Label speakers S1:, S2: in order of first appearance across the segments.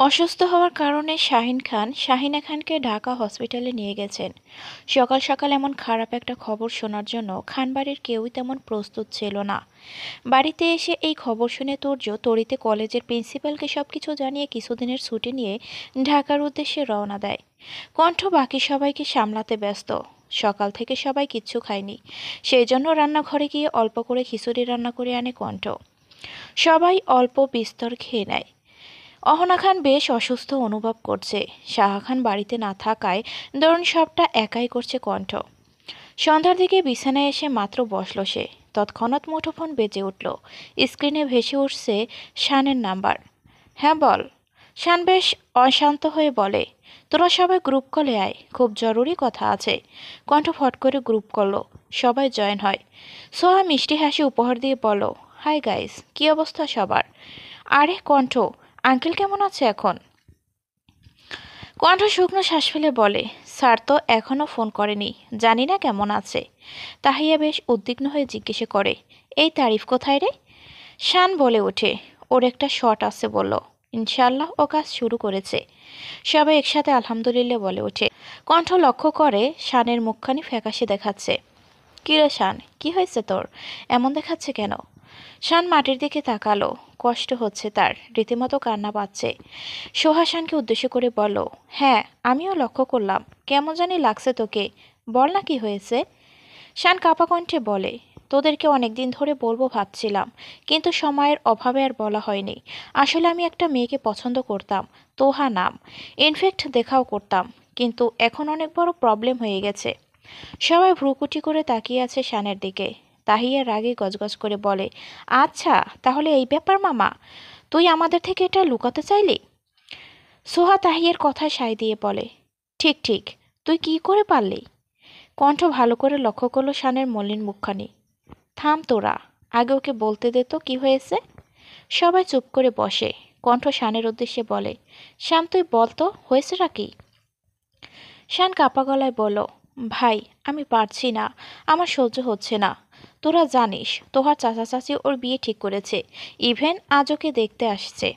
S1: অসুস্থ হওয়ার কারণে শাহিনা খানকে ঢাকা হসপিটালে নিয়ে গেছেন। সকাল সকাল এমন খারাপ একটা খবর শোনার জন্য খানবাড়ির কেউই তেমন প্রস্তুত ছিল না। বাড়িতে এসে এই খবর শুনে তুর্য তড়িতে কলেজের প্রিন্সিপালকে সবকিছু জানিয়ে কিছুদিনের ছুটি নিয়ে ঢাকার উদ্দেশ্যে রওনা দেয়। কণ্ঠ বাকি সবাইকে সামলাতে ব্যস্ত। সকাল থেকে সবাই কিচ্ছু খায়নি, সেই জন্য রান্নাঘরে গিয়ে অল্প করে খিচুড়ি রান্না করে আনে কণ্ঠ। সবাই অল্প বিস্তর খেয়ে নেয়। অহনা খান বেশ অসুস্থ অনুভব করছে। সাহা খান বাড়িতে না থাকায় ধরুন সবটা একাই করছে কণ্ঠ। সন্ধ্যার দিকে বিছানায় এসে মাত্র বসল সে, তৎক্ষণাৎ মুঠোফোন বেজে উঠল। স্ক্রিনে ভেসে উঠছে শানের নাম্বার। হ্যাঁ বল। শান বেশ অশান্ত হয়ে বলে, তোরা সবাই গ্রুপ কলে আয়, খুব জরুরি কথা আছে। কণ্ঠ ফট করে গ্রুপ করলো। সবাই জয়েন হয়। সোহা মিষ্টি হাসি উপহার দিয়ে বলো, হাই গাইস, কি অবস্থা সবার? আরে কণ্ঠ, আঙ্কেল কেমন আছে এখন? কণ্ঠ শুকনো শ্বাস ফেলে বলে, স্যার তো এখনও ফোন করেনি, জানি না কেমন আছে। তাহিয়া বেশ উদ্বিগ্ন হয়ে জিজ্ঞেস করে, এই তারিফ কোথায় রে? শান বলে ওঠে, ওর একটা শট আছে বলল। ইনশাল্লাহ ও কাজ শুরু করেছে। সবাই একসাথে আলহামদুলিল্লাহ বলে ওঠে। কণ্ঠ লক্ষ্য করে শানের মুখখানি ফ্যাকাশে দেখাচ্ছে। কিরে শান, কি হয়েছে তোর? এমন দেখাচ্ছে কেন? শান মাটির দিকে তাকালো। কষ্ট হচ্ছে তার, রীতিমতো কান্না পাচ্ছে। সোহা শানকে উদ্দেশ্য করে বলল, হ্যাঁ আমিও লক্ষ্য করলাম, কেমন জানি লাগছে তোকে, বল না কি হয়েছে। শান কাঁপা কণ্ঠে বলে, তোদেরকে অনেকদিন ধরে বলবো ভাবছিলাম, কিন্তু সময়ের অভাবে আর বলা হয়নি। আসলে আমি একটা মেয়েকে পছন্দ করতাম, তোহা নাম। ইনফ্যাক্ট দেখাও করতাম, কিন্তু এখন অনেক বড় প্রবলেম হয়ে গেছে। সবাই ভ্রুকুটি করে তাকিয়ে আছে শানের দিকে। তাহিয়া রাগে গজগজ করে বলে, আচ্ছা তাহলে এই ব্যাপার মামা, তুই আমাদের থেকে এটা লুকাতে চাইলি? সোহা তাহিয়ার কথায় সায় দিয়ে বলে, ঠিক ঠিক, তুই কি করে পারলি? কণ্ঠ ভালো করে লক্ষ্য করলো শানের মলিন মুখখানি। থাম তোরা, আগে ওকে বলতে দে তো কি হয়েছে। সবাই চুপ করে বসে। কণ্ঠ শানের উদ্দেশ্যে বলে, শান তুই বল তো হয়েছেটা কি? শান কাপা গলায় বলল, ভাই আমি পারছি না, আমার সহ্য হচ্ছে না। তোরা জানিস তোহার চাচা চাচি ওর বিয়ে ঠিক করেছে, ইভেন আজ ওকে দেখতে আসছে।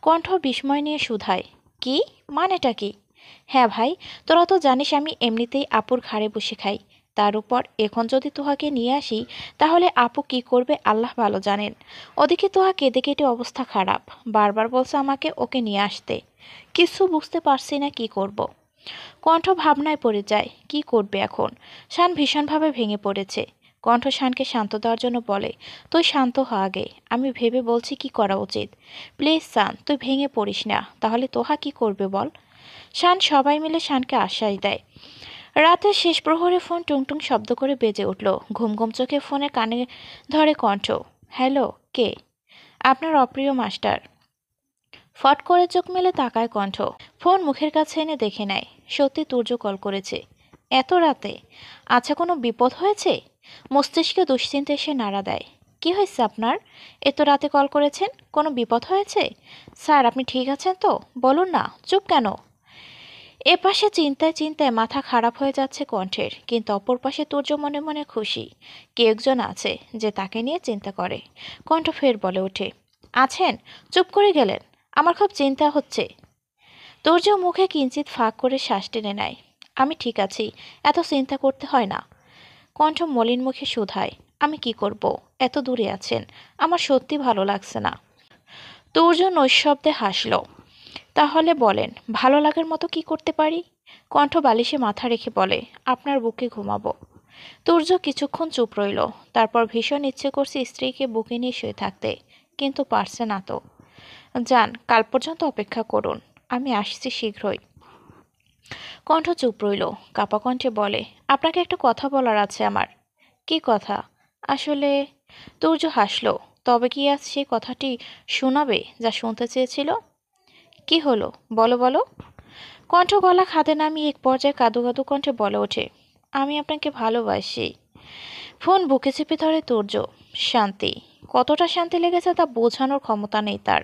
S1: কণ্ঠ বিস্ময় নিয়ে শুধায়, কি মানেটা কি? হ্যাঁ ভাই, তোরা তো জানিস আমি এমনিতেই আপুর ঘাড়ে বসে খাই, তার উপর এখন যদি তোহাকে নিয়ে আসি তাহলে আপু কি করবে আল্লাহ ভালো জানেন। ওদিকে তোহা কেঁদে কেটে অবস্থা খারাপ, বারবার বলছে আমাকে ওকে নিয়ে আসতে। কিছু বুঝতে পারছি না কি করব। কণ্ঠ ভাবনায় পড়ে যায়, কি করবে এখন। শান ভীষণভাবে ভেঙে পড়েছে। কণ্ঠ শানকে শান্ত দেওয়ার জন্য বলে, তুই শান্ত হ আগে, আমি ভেবে বলছি কি করা উচিত। প্লিজ শান, তুই ভেঙে পড়িস না, তাহলে তোহা কি করবে বল। শান সবাই মিলে শানকে আশ্বাস দেয়। রাতের শেষ প্রহরে ফোন টুংটুং শব্দ করে বেজে উঠল। ঘুম ঘুম চোখে ফোনে কানে ধরে কণ্ঠ। হ্যালো, কে? আপনার অপ্রিয় মাস্টার। ফট করে চোখ মেলে তাকায় কণ্ঠ। ফোন মুখের কাছে এনে দেখে নেয়, সত্যি তুর্য কল করেছে। এত রাতে? আচ্ছা কোনো বিপদ হয়েছে? মস্তিষ্কে দুশ্চিন্তা এসে নাড়া দেয়। কি হয়েছে আপনার? এত রাতে কল করেছেন, কোনো বিপদ হয়েছে? স্যার আপনি ঠিক আছেন তো? বলুন না, চুপ কেন? এপাশে চিন্তায় চিন্তায় মাথা খারাপ হয়ে যাচ্ছে কণ্ঠের, কিন্তু অপর পাশে তুর্য মনে মনে খুশি। কে একজন আছে যে তাকে নিয়ে চিন্তা করে। কণ্ঠ ফের বলে ওঠে, আছেন? চুপ করে গেলেন, আমার খুব চিন্তা হচ্ছে। তুর্য মুখে কিঞ্চিত ফাঁক করে শ্বাস টেনে নেয়। আমি ঠিক আছি, এত চিন্তা করতে হয় না। কণ্ঠ মলিন মুখে শুধায়, আমি কি করব? এত দূরে আছেন, আমার সত্যি ভালো লাগছে না। তুর্য নৈশব্দে হাসল। তাহলে বলেন ভালো লাগার মতো কি করতে পারি? কণ্ঠ বালিশে মাথা রেখে বলে, আপনার বুকে ঘুমাবো। তুর্য কিছুক্ষণ চুপ রইল। তারপর ভীষণ ইচ্ছে করছে স্ত্রীকে বুকে নিয়ে শুয়ে থাকতে, কিন্তু পারছে না তো। যান, কাল পর্যন্ত অপেক্ষা করুন, আমি আসছি শীঘ্রই। কণ্ঠ চুপ রইল। কাপা কণ্ঠে বলে, আপনাকে একটা কথা বলার আছে আমার। কি কথা? আসলে। তুর্য হাসল। তবে কি আজ সেই কথাটি শোনাবে যা শুনতে চেয়েছিল? কি হলো, বলো বলো। কণ্ঠ গলা খাদে নামিয়ে এক পর্যায়ে কাদু কাদু কণ্ঠে বলে ওঠে, আমি আপনাকে ভালোবাসি। ফোন বুকে চেপে ধরে তুর্য। শান্তি। কতটা শান্তি লেগেছে তা বোঝানোর ক্ষমতা নেই তার।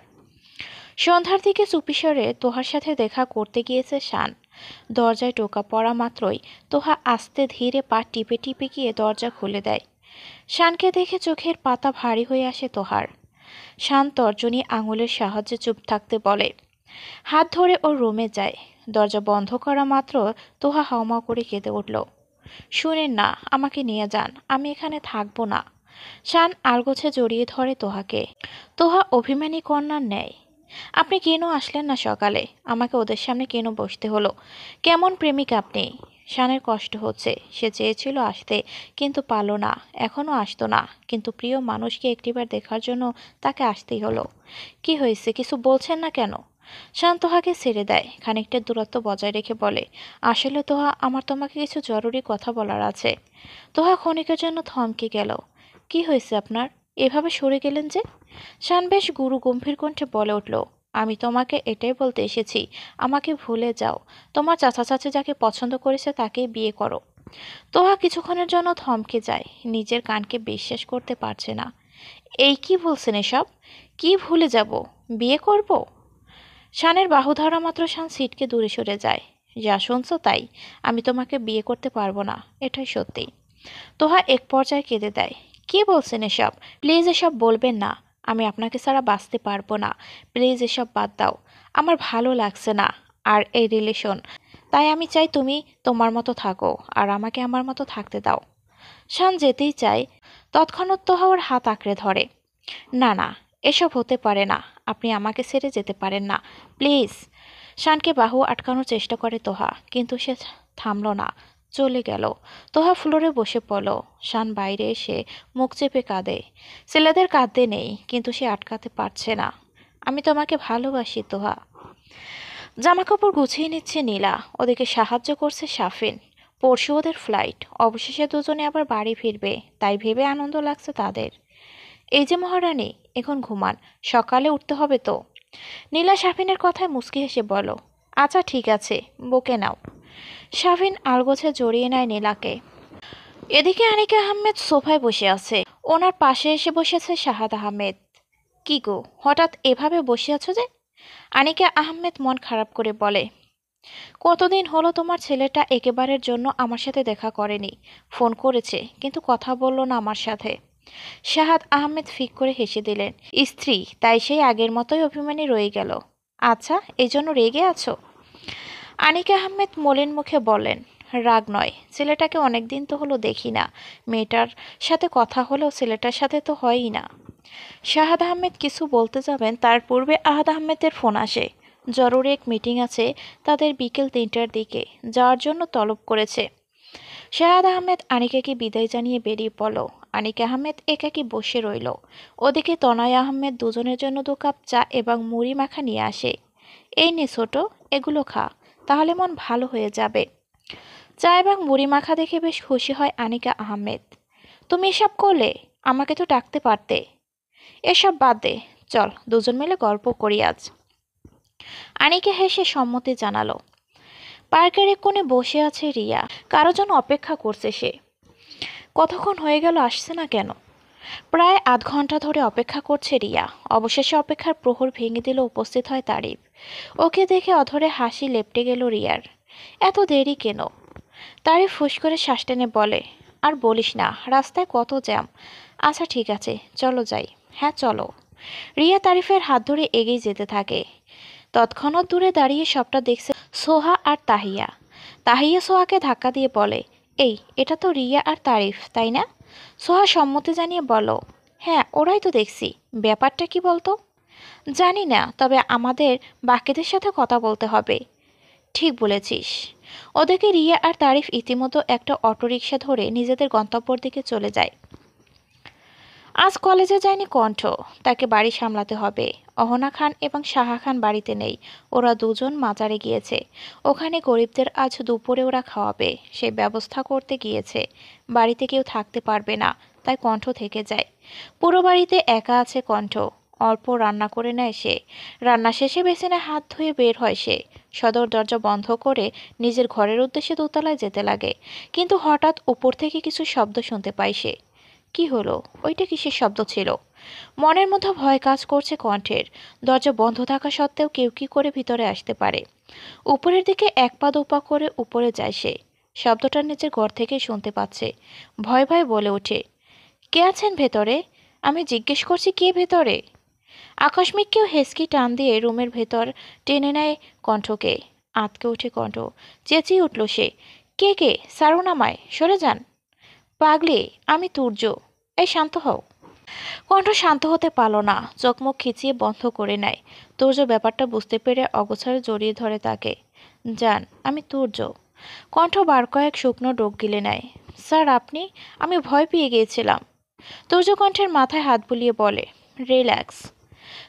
S1: সন্ধ্যার দিকে চুপিসরে তোহার সাথে দেখা করতে গিয়েছে শান। দরজায় টোকা পড়া মাত্রই তোহা আস্তে ধীরে পা টিপে টিপে গিয়ে দরজা খুলে দেয়। শানকে দেখে চোখের পাতা ভারী হয়ে আসে তোহার। শান তর্জনী আঙুলের সাহায্যে চুপ থাকতে বলে, হাত ধরে ওর রুমে যায়। দরজা বন্ধ করা মাত্র তোহা হাউমাউ করে কেঁদে উঠল। শুনেন না, আমাকে নিয়ে যান, আমি এখানে থাকবো না। শান আলগোছে জড়িয়ে ধরে তোহাকে। তোহা অভিমানী কন্যার ন্যায়। আপনি কেন আসলেন না সকালে? আমাকে ওদের সামনে কেন বসতে হলো? কেমন প্রেমিক আপনি? শানের কষ্ট হচ্ছে। সে চেয়েছিল আসতে, কিন্তু পারল না। এখনও আসতো না, কিন্তু প্রিয় মানুষকে একটিবার দেখার জন্য তাকে আসতেই হলো। কি হয়েছে, কিছু বলছেন না কেন? শান তোহাকে ছেড়ে দেয়, খানিকটা দূরত্ব বজায় রেখে বলে, আসলে তোহা, আমার তোমাকে কিছু জরুরি কথা বলার আছে। তোহা ক্ষণিকের জন্য থমকে গেল। কি হয়েছে আপনার? এভাবে সরে গেলেন যে? শান বেশ গুরু গম্ভীর কণ্ঠে বলে উঠল, আমি তোমাকে এটাই বলতে এসেছি, আমাকে ভুলে যাও। তোমার চাচা চাচি যাকে পছন্দ করেছে তাকেই বিয়ে করো। তোহা কিছুক্ষণের জন্য থমকে যায়, নিজের কানকে বিশ্বাস করতে পারছে না। এই কি বলছেন এসব? কি ভুলে যাব? বিয়ে করব? শানের বাহু ধরা মাত্র শান সিটকে দূরে সরে যায়। যা শুনছো তাই, আমি তোমাকে বিয়ে করতে পারবো না, এটাই সত্যি। তোহা এক পর্যায়ে কেঁদে দেয়। কি বলছেন এসব? প্লিজ এসব বলবেন না। আমি আপনাকে ছাড়া বাঁচতে পারবো না। প্লিজ এসব বাদ দাও। আমার ভালো লাগছে না আর এই রিলেশন। তাই আমি চাই তুমি তোমার মতো থাকো আর আমাকে আমার মতো থাকতে দাও। শান যেতেই চায়, তৎক্ষণাৎ তোহা ওর হাত আঁকড়ে ধরে। না না, এসব হতে পারে না। আপনি আমাকে ছেড়ে যেতে পারেন না, প্লিজ। শানকে বাহু আটকানোর চেষ্টা করে তোহা, কিন্তু সে থামল না, চলে গেল। তোহা ফ্লোরে বসে পড়ল। শান বাইরে এসে মুখ চেপে কাঁদে। ছেলেদের কাঁদতে নেই, কিন্তু সে আটকাতে পারছে না। আমি তোমাকে ভালোবাসি তোহা। জামাকাপড় গুছিয়ে নিচ্ছে নীলা, ওদেরকে সাহায্য করছে সাফিন। পরশু ওদের ফ্লাইট, অবশেষে দুজনে আবার বাড়ি ফিরবে, তাই ভেবে আনন্দ লাগছে তাদের। এই যে মহারানী, এখন ঘুমান, সকালে উঠতে হবে তো। নীলা শাফিনের কথায় মুচকি হেসে বলো, আচ্ছা ঠিক আছে, বকে নাও। শাফিন আলগোছে জড়িয়ে নেয় নীলাকে। এদিকে আনিকা আহমেদ সোফায় বসে আছে। ওনার পাশে এসে বসেছে শাহাদ আহমেদ। কি গো, হঠাৎ এভাবে বসে আছো যে? আনিকা আহমেদ মন খারাপ করে বলে, কতদিন হলো তোমার ছেলেটা একেবারের জন্য আমার সাথে দেখা করেনি। ফোন করেছে, কিন্তু কথা বলল না আমার সাথে। শাহাদ আহমেদ ফিক করে হেসে দিলেন। স্ত্রী, তাই সেই আগের মতোই অভিমানী রয়ে গেল। আচ্ছা, এই জন্য রেগে আছো? আনিকা আহমেদ মলিন মুখে বলেন, রাগ নয়, ছেলেটাকে অনেকদিন তো হলো দেখি না। মেয়েটার সাথে কথা হলেও ছেলেটার সাথে তো হয়ই না। শাহাদ আহমেদ কিছু বলতে যাবেন, তার পূর্বে আহাদ আহমেদের ফোন আসে। জরুরি এক মিটিং আছে তাদের বিকেল 3টার দিকে, যাওয়ার জন্য তলব করেছে। শাহাদ আহমেদ আনিকাকে বিদায় জানিয়ে বেরিয়ে পড়ল। আনিকা আহমেদ একাকী বসে রইল। ওদিকে তনয় আহমেদ দুজনের জন্য 2 কাপ চা এবং মুড়ি মাখা নিয়ে আসে। এই নে ছোট, এগুলো খা, তাহলে মন ভালো হয়ে যাবে। চা এবং মুড়ি মাখা দেখে বেশ খুশি হয় আনিকা আহমেদ। তুমি এসব করলে? আমাকে তো ডাকতে পারতে। এসব বাদ দে, চল দুজন মিলে গল্প করি আজ। আনিকা হেসে সম্মতি জানালো। পার্কের এক কোণে বসে আছে রিয়া, কারো জন্য অপেক্ষা করছে সে। কতক্ষণ হয়ে গেল, আসছে না কেন? প্রায় আধ ঘন্টা ধরে অপেক্ষা করছে রিয়া। অবশেষে অপেক্ষার প্রহর ভেঙে দিল, উপস্থিত হয় তারিফ। ওকে দেখে অধরে হাসি লেপটে গেল রিয়ার। এত দেরি কেন? তারিফ ফুস করে শ্বাস টেনে বলে, আর বলিস না, রাস্তায় কত জ্যাম। আচ্ছা ঠিক আছে, চলো যাই। হ্যাঁ চলো। রিয়া তারিফের হাত ধরে এগিয়ে যেতে থাকে। তৎক্ষণাৎ দূরে দাঁড়িয়ে সবটা দেখছে সোহা আর তাহিয়া। তাহিয়া সোহাকে ধাক্কা দিয়ে বলে, এই, এটা তো রিয়া আর তারিফ, তাই না? সোহা সম্মতি জানিয়ে বলো, হ্যাঁ ওরাই তো দেখছি। ব্যাপারটা কি বলতো? জানি না, তবে আমাদের বাকিদের সাথে কথা বলতে হবে। ঠিক বলেছিস। ওদেরকে রিয়া আর তারিফ ইতিমধ্যে একটা অটোরিকশা ধরে নিজেদের গন্তব্যের দিকে চলে যায়। আজ কলেজে যায়নি কণ্ঠ, তাকে বাড়ি সামলাতে হবে। অহনা খান এবং সাহা খান বাড়িতে নেই, ওরা দুজন মাজারে গিয়েছে। ওখানে গরিবদের আজ দুপুরে ওরা খাওয়াবে, সে ব্যবস্থা করতে গিয়েছে। বাড়িতে কেউ থাকতে পারবে না, তাই কণ্ঠ থেকে যায়। পুরো বাড়িতে একা আছে কণ্ঠ। অল্প রান্না করে নেয় সে। রান্না শেষে বেসিনে হাত ধুয়ে বের হয় সে। সদর দরজা বন্ধ করে নিজের ঘরের উদ্দেশ্যে দোতলায় যেতে লাগে, কিন্তু হঠাৎ উপর থেকে কিছু শব্দ শুনতে পায় সে। কি হলো? ওইটা কিসের শব্দ ছিল? মনের মধ্যে ভয় কাজ করছে কণ্ঠের। দরজা বন্ধ থাকা সত্ত্বেও কেউ কি করে ভিতরে আসতে পারে? উপরের দিকে 1 পা 2 পা করে উপরে যায় সে। শব্দটা নিজের ঘর থেকেই শুনতে পাচ্ছে। ভয় ভয় বলে ওঠে, কে আছেন ভেতরে? আমি জিজ্ঞেস করছি, কে ভেতরে? আকস্মিক কেউ হেসকি টান দিয়ে রুমের ভেতর টেনে নেয় কণ্ঠকে। আঁতকে উঠে কণ্ঠ, চেঁচিয়ে উঠল সে, কে কে? সারুন আমায়, সরে যান। পাগলি, আমি তুর্য। এই শান্ত হও। কণ্ঠ শান্ত হতে পারল না, চোখ মুখ খিচিয়ে বন্ধ করে নেয়। তুর্য ব্যাপারটা বুঝতে পেরে অগোছালো জড়িয়ে ধরে তাকে। যান, আমি তুর্য। কণ্ঠ বার কয়েক শুকনো ডোক গিলে নেয়। স্যার আপনি? আমি ভয় পেয়ে গিয়েছিলাম। তুর্য কণ্ঠের মাথায় হাত বুলিয়ে বলে, রিল্যাক্স।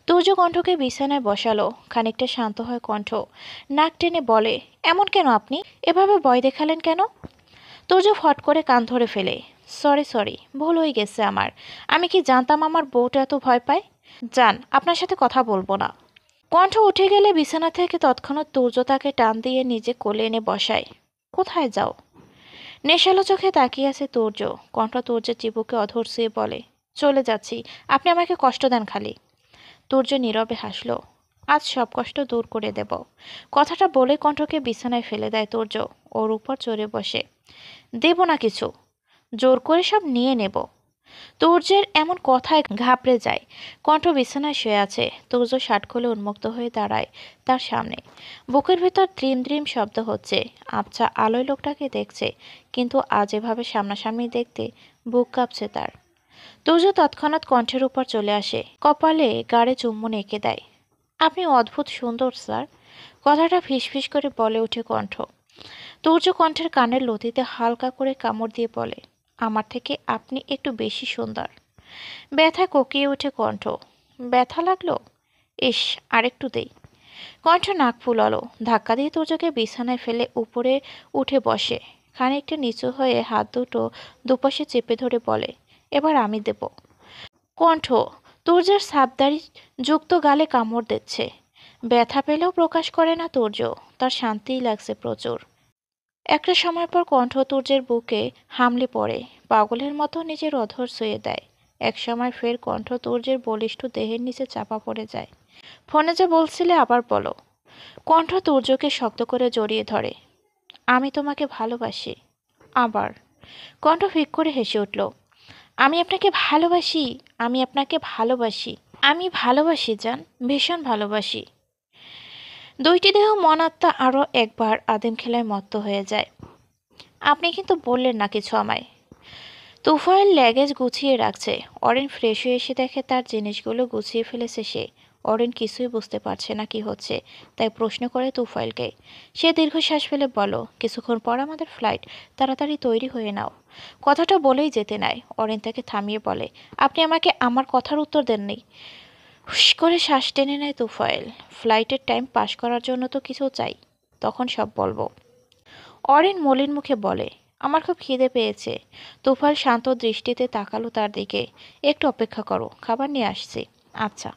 S1: তুর্য কণ্ঠকে বিছানায় বসালো। খানিকটা শান্ত হয় কণ্ঠ। নাক টেনে বলে, এমন কেন আপনি? এভাবে ভয় দেখালেন কেন? তুর্য ফট করে কান ধরে ফেলে। সরি সরি, ভুল হয়ে গেছে আমার। আমি কি জানতাম আমার বউটা এত ভয় পায়? যান, আপনার সাথে কথা বলবো না। কণ্ঠ উঠে গেলে বিছানা থেকে তৎক্ষণাৎ তুর্য তাকে টান দিয়ে নিজে কোলে এনে বসায়। কোথায় যাও? নেশালো চোখে তাকিয়ে আছে তুর্য। কণ্ঠ তুর্যের চিবুকে অধর ছুঁয়ে বলে, চলে যাচ্ছি, আপনি আমাকে কষ্ট দেন খালি। তুর্য নীরবে হাসল। আজ সব কষ্ট দূর করে দেব। কথাটা বলে কণ্ঠকে বিছানায় ফেলে দেয় তুর্য। ওর উপর চড়ে বসে। দেব না কিছু, জোর করে সব নিয়ে নেব। তুর্যের এমন কথায় ঘাবড়ে যায়। কণ্ঠ বিছানায় শুয়ে আছে। তুর্য শার্ট খুলে উন্মুক্ত হয়ে দাঁড়ায় তার সামনে। বুকের ভেতর দ্রিম দ্রিম শব্দ হচ্ছে। আবছা আলোয় লোকটাকে দেখছে, কিন্তু আজ এভাবে সামনাসামনি দেখতে বুক কাঁপছে তার। তুর্য তৎক্ষণাৎ কণ্ঠের উপর চলে আসে, কপালে গাড়ে চুম্বন এঁকে দেয়। আপনি অদ্ভুত সুন্দর স্যার। কথাটা ফিসফিস করে বলে ওঠে কণ্ঠ। তুর্য কণ্ঠের কানের লতিতে হালকা করে কামড় দিয়ে বলে, আমার থেকে আপনি একটু বেশি সুন্দর। ব্যথায় কোকিয়ে ওঠে কণ্ঠ। ব্যথা লাগলো? ইস, আরেকটু দেই। কণ্ঠ নাক ফুলালো। ধাক্কা দিয়ে তুর্যকে বিছানায় ফেলে উপরে উঠে বসে। খানিকটা নিচু হয়ে হাত দুটো দুপাশে চেপে ধরে বলে, এবার আমি দেব। কণ্ঠ তুর্যের সাবদারি যুক্ত গালে কামড় দিচ্ছে। ব্যথা পেলেও প্রকাশ করে না তুর্য। তার শান্তিই লাগছে প্রচুর। একটা সময় পর কণ্ঠ তুর্যের বুকে হামলে পড়ে, পাগলের মতো নিজের অধর ছুঁয়ে দেয়। এক সময় ফের কণ্ঠ তুর্যের বলিষ্ঠ দেহের নিচে চাপা পড়ে যায়। ফোনে যা বলছিলে আবার বলো। কণ্ঠ তুর্যকে শক্ত করে জড়িয়ে ধরে। আমি তোমাকে ভালোবাসি। আবার। কণ্ঠ ফিক করে হেসে উঠল। আমি আপনাকে ভালোবাসি, আমি আপনাকে ভালোবাসি, আমি ভালোবাসি জান, ভীষণ ভালোবাসি। দুইটি দেহ মন আত্মা আরও একবার আদিম খেলায় মত্ত হয়ে যায়। আপনি কিন্তু বললেন না কিছু আমায়। তুফাইল ল্যাগেজ গুছিয়ে রাখছে। অরিন ফ্রেশ হয়ে এসে দেখে তার জিনিসগুলো গুছিয়ে ফেলেছে সে। অরিন কিছুই বুঝতে পারছে না কি হচ্ছে, তাই প্রশ্ন করে তুফাইলকে। সে দীর্ঘশ্বাস ফেলে বলো, কিছুক্ষণ পর আমাদের ফ্লাইট, তাড়াতাড়ি তৈরি হয়ে নাও। কথাটা বলেই যেতে নেয়। অরিন তাকে থামিয়ে বলে, আপনি আমাকে আমার কথার উত্তর দেননি। হুশ করে শ্বাস টেনে নেয় তুফাইল। ফ্লাইটের টাইম পাস করার জন্য তো কিছু চাই, তখন সব বলবো। অরিন মলিন মুখে বলে, আমার খুব খিদে পেয়েছে। তুফাইল শান্ত দৃষ্টিতে তাকালো তার দিকে। একটু অপেক্ষা করো, খাবার নিয়ে আসছি। আচ্ছা।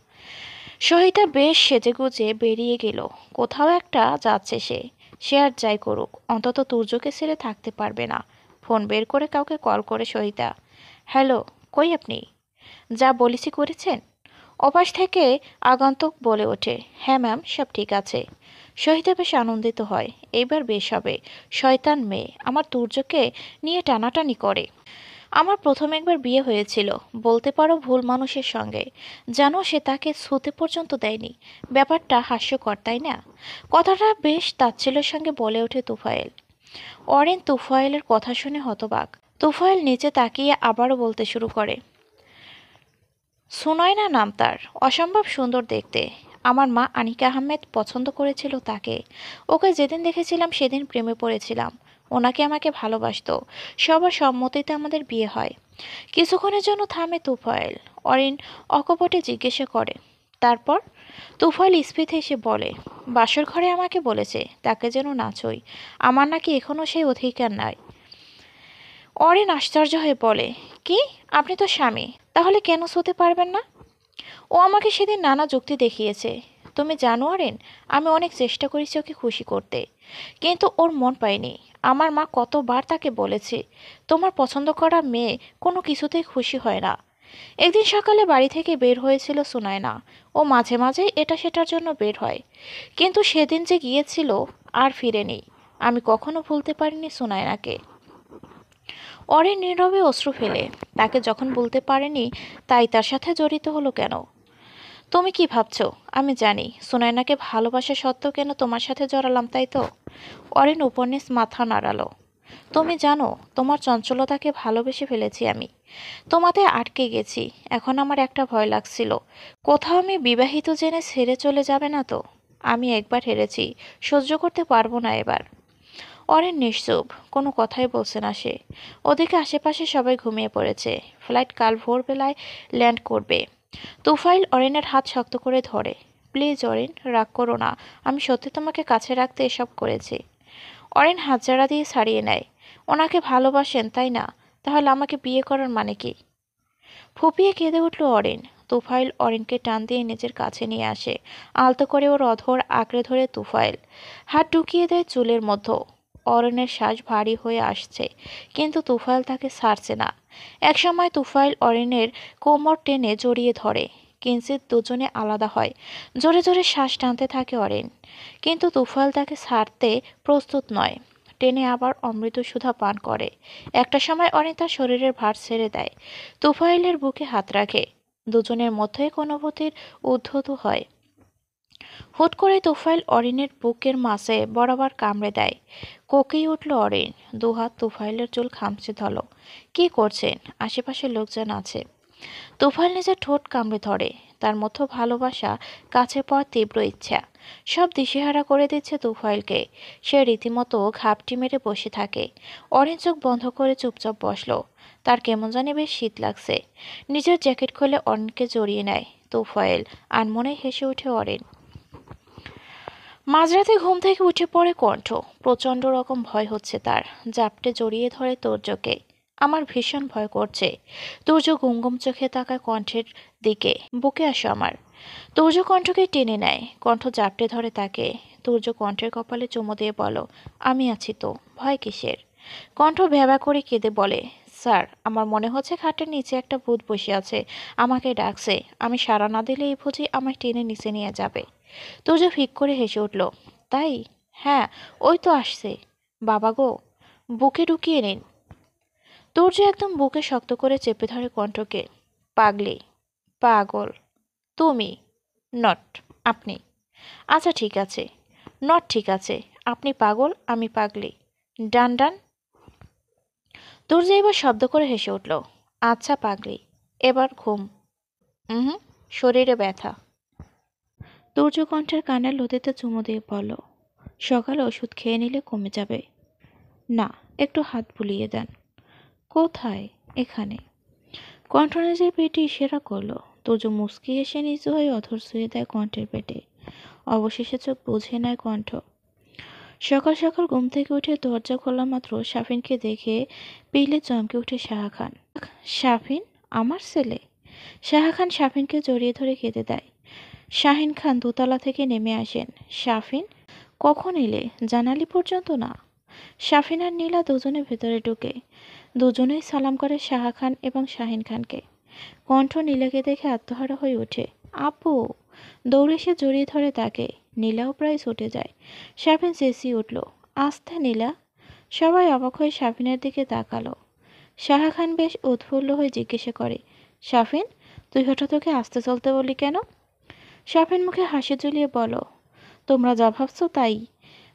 S1: সহিতা বেশ সেজেগুজে বেরিয়ে গেল। কোথাও একটা যাচ্ছে সে। সে আর যাই করুক, অন্তত তুর্যকে ছেড়ে থাকতে পারবে না। ফোন বের করে কাউকে কল করে সহিতা, হ্যালো, কই আপনি? যা বলেছি করেছেন? ওপাশ থেকে আগন্তুক বলে ওঠে, হ্যাঁ ম্যাম, সব ঠিক আছে। সহিতা বেশ আনন্দিত হয়। এইবার বেশ হবে। শয়তান মেয়ে আমার তুর্যকে নিয়ে টানাটানি করে। আমার প্রথম একবার বিয়ে হয়েছিল, বলতে পারো ভুল মানুষের সঙ্গে। জানো, সে তাকে ছুতে পর্যন্ত দেয়নি। ব্যাপারটা হাস্যকর, তাই না? কথাটা বেশ তাচ্ছিল্যের সঙ্গে বলে ওঠে তুফাইল। অরেন তুফাইলের কথা শুনে হতবাক। তুফাইল নিচে তাকিয়ে আবারও বলতে শুরু করে, সুনয়না নাম তার, অসম্ভব সুন্দর দেখতে। আমার মা আনিকা আহমেদ পছন্দ করেছিল তাকে। ওকে যেদিন দেখেছিলাম সেদিন প্রেমে পড়েছিলাম। ওনাকে আমাকে ভালোবাসতো। সবার সম্মতিতে আমাদের বিয়ে হয়। কিছুক্ষণের জন্য থামে তুফাইল। অরিন অকপটে জিজ্ঞাসা করে, তারপর? তুফাইল স্ফীত হেসে বলে, বাসর ঘরে আমাকে বলেছে তাকে যেন নাচই। আমার নাকি এখনও সেই অধিকার নাই। অরিন আশ্চর্য হয়ে বলে, কি? আপনি তো স্বামী, তাহলে কেন শুতে পারবেন না? ও আমাকে সেদিন নানা যুক্তি দেখিয়েছে। তুমি জানো অরিন, আমি অনেক চেষ্টা করেছি ওকে খুশি করতে, কিন্তু ওর মন পায়নি। আমার মা কতবার তাকে বলেছে, তোমার পছন্দ করা মেয়ে কোনো কিছুতেই খুশি হয় না। একদিন সকালে বাড়ি থেকে বের হয়েছিল সুনায়না। ও মাঝে মাঝে এটা সেটার জন্য বের হয়, কিন্তু সেদিন যে গিয়েছিল আর ফিরেনি। আমি কখনো ভুলতে পারিনি সুনায়নাকে। অরিন নীরবে অশ্রু ফেলে। তাকে যখন বলতে পারেনি, তাই তার সাথে জড়িত হলো কেন? তুমি কি ভাবছো আমি জানি সুনায়নাকে ভালোবাসা সত্ত্বেও কেন তোমার সাথে জড়ালাম, তাই তো? অরিন উপন্যাস মাথা নাড়ালো। তুমি জানো তোমার চঞ্চলতাকে ভালোবেসে ফেলেছি আমি। তোমাতে আটকে গেছি। এখন আমার একটা ভয় লাগছিল, কোথাও আমি বিবাহিত জেনে ছেড়ে চলে যাবে না তো। আমি একবার হেরেছি, সহ্য করতে পারবো না এবার। অরিন নিশ্চুপ, কোনো কথাই বলছে না সে। ওদিকে আশেপাশে সবাই ঘুমিয়ে পড়েছে। ফ্লাইট কাল ভোরবেলায় ল্যান্ড করবে। তুফাইল অরিনের হাত শক্ত করে ধরে। প্লিজ অরিন, রাগ করো না। আমি সত্যি তোমাকে কাছে রাখতে এসব করেছি। অরিন হাত জাড়া দিয়ে ছাড়িয়ে নেয়। ওনাকে ভালোবাসেন তাই না? তাহলে আমাকে বিয়ে করার মানে কি? ফুপিয়ে কেঁদে উঠল অরিন। তুফাইল অরিনকে টান দিয়ে নিজের কাছে নিয়ে আসে। আলতো করে ওর অধর আঁকড়ে ধরে তুফাইল হাত ঢুকিয়ে দেয় চুলের মধ্যে। অরণের শ্বাস ভারী হয়ে আসছে, কিন্তু তুফাইল তাকে ছাড়ছে না। একসময় তুফাইল অরিনের কোমর টেনে জড়িয়ে ধরে। কিঞ্চিত দুজনে আলাদা হয়। জোরে জোরে শ্বাস টানতে থাকে অরিন, কিন্তু তুফাইল তাকে ছাড়তে প্রস্তুত নয়। টেনে আবার অমৃত সুধা পান করে। একটা সময় অরিন তার শরীরের ভার ছেড়ে দেয়। তুফাইলের বুকে হাত রাখে। দুজনের মধ্যে এক অনুভূতির উদ্ধত হয়। হুট করে তুফাইল অরিনের বুকের মাঝে বরাবর কামড়ে দেয়। কোকেই উঠল অরিন। দুহাত তুফাইলের চুল খামচে ধরল। কি করছেন? আশেপাশে লোকজন আছে। তুফাইল নিজের ঠোঁট কামড়ে ধরে। তার মধ্যে ভালোবাসা, কাছে পাওয়ার তীব্র ইচ্ছা, সব দিশেহারা করে দিচ্ছে তুফাইলকে। সে রীতিমতো ঘাপটি মেরে বসে থাকে। অরিন চোখ বন্ধ করে চুপচাপ বসলো। তার কেমন জানি বেশ শীত লাগছে। নিজের জ্যাকেট খুলে অরিনকে জড়িয়ে নেয় তুফাইল। আনমনে হেসে ওঠে অরিন। মাঝরাতে ঘুম থেকে উঠে পড়ে কণ্ঠ। প্রচণ্ড রকম ভয় হচ্ছে তার। জাপটে জড়িয়ে ধরে তুর্যকে। আমার ভীষণ ভয় করছে। তুর্য গুমগুম চোখে তাকায় কণ্ঠের দিকে। বুকে আসো আমার। তুর্য কণ্ঠকে টেনে নেয়। কণ্ঠ জাপটে ধরে তাকে। তুর্য কণ্ঠের কপালে চুমো দিয়ে বলো, আমি আছি তো, ভয় কিসের? কণ্ঠ ভ্যাবা করে কেঁদে বলে, স্যার আমার মনে হচ্ছে খাটের নিচে একটা ভূত বসে আছে, আমাকে ডাকছে। আমি সাড়া না দিলে এই ভূতই আমায় টেনে নিচে নিয়ে যাবে। তুর্য ফিক করে হেসে উঠল। তাই? হ্যাঁ, ওই তো আসছে। বাবা গো, বুকে ঢুকিয়ে নিন। তুর্য একদম বুকে শক্ত করে চেপে ধরে কণ্ঠকে। পাগলি, পাগল, তুমি, নট, আপনি। আচ্ছা ঠিক আছে, নট ঠিক আছে। আপনি পাগল, আমি পাগলি। ডান ডান। তুর্য এবার শব্দ করে হেসে উঠল। আচ্ছা পাগলি, এবার ঘুম। হুম, শরীরে ব্যথা। তুর্য কণ্ঠের কানের লতিতে চুমো দিয়ে বলল, সকালে ওষুধ খেয়ে নিলে কমে যাবে। না, একটু হাত বুলিয়ে দেন। কোথায়? এখানে। কণ্ঠ নিজের পেটে ইশারা করলো। তুর্য মুচকি এসে নিচু হয়ে অধর ছুঁয়ে দেয় কণ্ঠের পেটে। অবশেষে চোখ বুঝে নেয় কণ্ঠ। সকাল সকাল ঘুম থেকে উঠে দরজা খোলা মাত্র শাফিনকে দেখে পিলে চমকে উঠে সাহা খান। শাফিন, আমার ছেলে। সাহা খান শাফিনকে জড়িয়ে ধরে কেঁদে দেয়। শাহিন খান দোতলা থেকে নেমে আসেন। শাফিন, কখন এলে? জানালি পর্যন্ত না। শাফিন আর নীলা দুজনে ভেতরে ঢুকে। দুজনেই সালাম করে সাহা খান এবং শাহিন খানকে। কণ্ঠ নীলাকে দেখে আত্মহারা হয়ে ওঠে। আপু! দৌড়ে সে জড়িয়ে ধরে তাকে। নীলাও প্রায় ছুটে যায়। শাফিন চেঁচিয়ে উঠল, আস্তে নীলা। সবাই অবাক হয়ে শাফিনের দিকে তাকালো। সাহা খান বেশ উৎফুল্ল হয়ে জিজ্ঞাসা করে, শাফিন, তুই হঠাৎ ওকে আস্তে চলতে বলি কেন? শাফিন মুখে হাসি ঝুলিয়ে বলো, তোমরা যা ভাবছো তাই।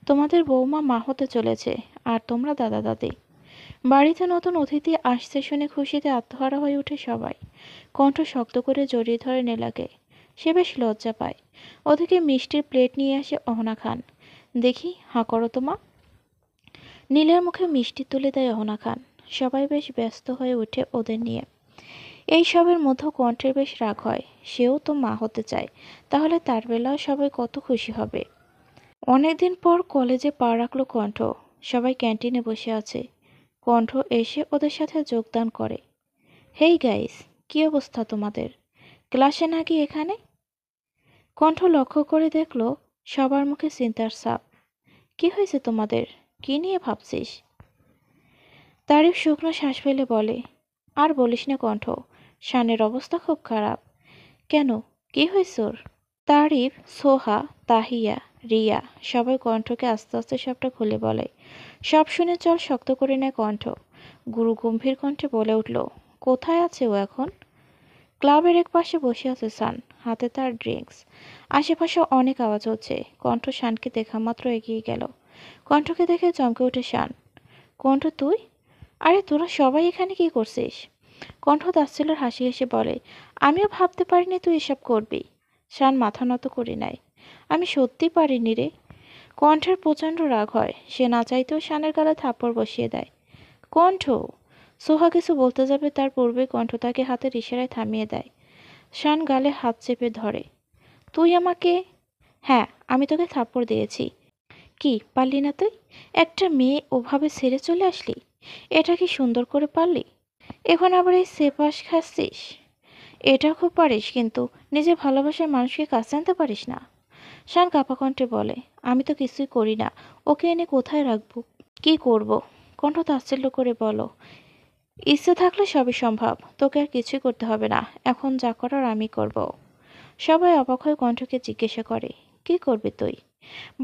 S1: তোমাদের বৌমা মা হতে চলেছে, আর তোমরা দাদা দাদি। বাড়িতে নতুন অতিথি আসছে শুনে খুশিতে আত্মহারা হয়ে ওঠে সবাই। কণ্ঠ শক্ত করে জড়িয়ে ধরে নীলাকে। সে বেশ লজ্জা পায়। ওদিকে মিষ্টির প্লেট নিয়ে আসে অহনা খান। দেখি, হাঁ করো তো মা। নীলের মুখে মিষ্টি তুলে দেয় অহনা খান। সবাই বেশ ব্যস্ত হয়ে ওঠে ওদের নিয়ে। এই সবের মধ্যে কণ্ঠের বেশ রাগ হয়। সেও তো মা হতে চায়। তাহলে তার বেলাও সবাই কত খুশি হবে। অনেকদিন পর কলেজে পা রাখলো কণ্ঠ। সবাই ক্যান্টিনে বসে আছে। কণ্ঠ এসে ওদের সাথে যোগদান করে। হেই গাইস, কি অবস্থা তোমাদের? ক্লাসে না গিয়ে এখানে? কণ্ঠ লক্ষ্য করে দেখলো সবার মুখে চিন্তার ছাপ। কি হয়েছে তোমাদের? কি নিয়ে ভাবছিস? তারিফ শুকনো শ্বাস ফেলে বলে, আর বলিস না কণ্ঠ, শানের অবস্থা খুব খারাপ। কেন, কি হয়েছে ওর? তারিফ, সোহা, তাহিয়া, রিয়া সবাই কণ্ঠকে আস্তে আস্তে সবটা খুলে বলে। সব শুনে চল শক্ত করে নেয় কণ্ঠ। গুরু গম্ভীর কণ্ঠে বলে উঠল, কোথায় আছে ও এখন? ক্লাবের এক পাশে বসে আছে শান, হাতে তার ড্রিঙ্কস। আশেপাশে অনেক আওয়াজ হচ্ছে। কণ্ঠ শানকে দেখা মাত্র এগিয়ে গেল। কণ্ঠকে দেখে চমকে ওঠে শান। কণ্ঠ, তুই? আরে তোরা সবাই এখানে কি করছিস? কণ্ঠ তাচ্ছিল্যের হাসি হেসে বলে, আমিও ভাবতে পারিনি তুই এসব করবি। শান মাথা নত করে নেয়। আমি সত্যি পারিনি রে। কণ্ঠের প্রচণ্ড রাগ হয়, সে না চাইতেও শানের গালে থাপ্পড় বসিয়ে দেয়। কণ্ঠ! সোহা কিছু বলতে যাবে তার পূর্বে কণ্ঠ তাকে হাতের ইশারায় থামিয়ে দেয়। শান গালে হাত চেপে ধরে। তুই আমাকে? হ্যাঁ, আমি তোকে থাপ্পড় দিয়েছি। কি পারলি না তুই? একটা মেয়ে ওভাবে ছেড়ে চলে আসলি? এটা কি সুন্দর করে পারলি? এখন আবার এই সেপাস খাচ্ছিস? এটা খুব পারিস, কিন্তু নিজের ভালোবাসার মানুষকে কাছে আনতে পারিস না। শান কাঁপা কণ্ঠে বলে, আমি তো কিছুই করি না। ওকে এনে কোথায় রাখবো? কি করব? কণ্ঠ তাচ্ছিল্য করে বলো, ইচ্ছে থাকলে সবই সম্ভব। তোকে আর কিছুই করতে হবে না। এখন যা করার আমি করব। সবাই অবাক হয়ে কণ্ঠকে জিজ্ঞাসা করে, কি করবি তুই?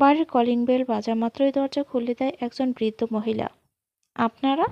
S1: বাড়ির কলিং বেল বাজা মাত্রই দরজা খুলে দেয় একজন বৃদ্ধ মহিলা। আপনারা?